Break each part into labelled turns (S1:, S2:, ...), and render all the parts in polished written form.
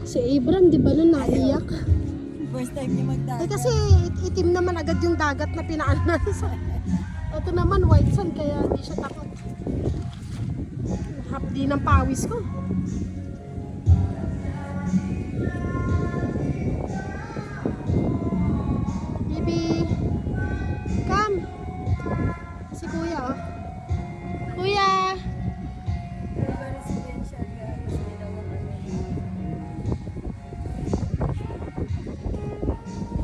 S1: Si Abram, di ba nun naiyak?
S2: First time niya magdagat.
S1: Eh kasi itim naman agad yung dagat na pinaanas. Ito naman white sand kaya hindi siya takot. Hapdi ng pawis ko. Bibi, come. Si Kuya oh. Kuya!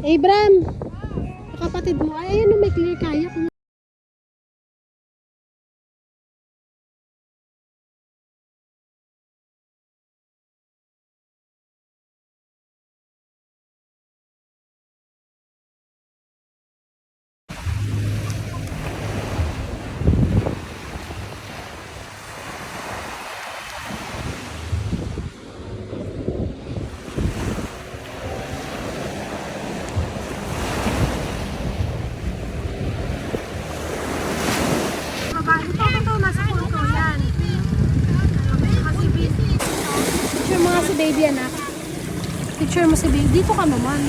S1: Abram! Kapatid mo, ay ano may clear kayak mo. Picture mo nga si baby anak. Picture mo si baby. Dito ka naman.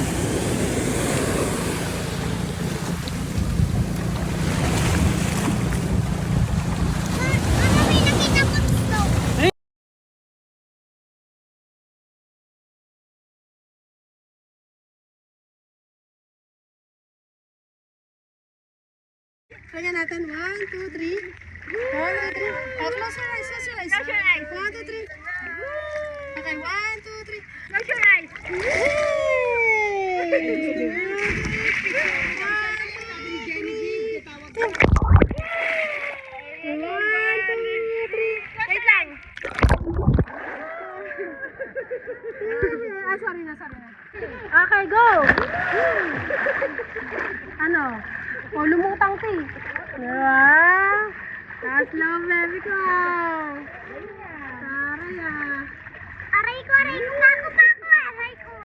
S1: Kaya natin. 1, 2, 3. 1, 2, 3. Close your eyes. Close your eyes. Close your eyes. 1, 2, 3. Okay, 1, 2, 3. Close your eyes. Wait lang. Sorry na. Okay, go. Ano? O, lumutang ka eh. Diba? Slow, baby ko. Aray ah.
S3: Aray ko, ako pa.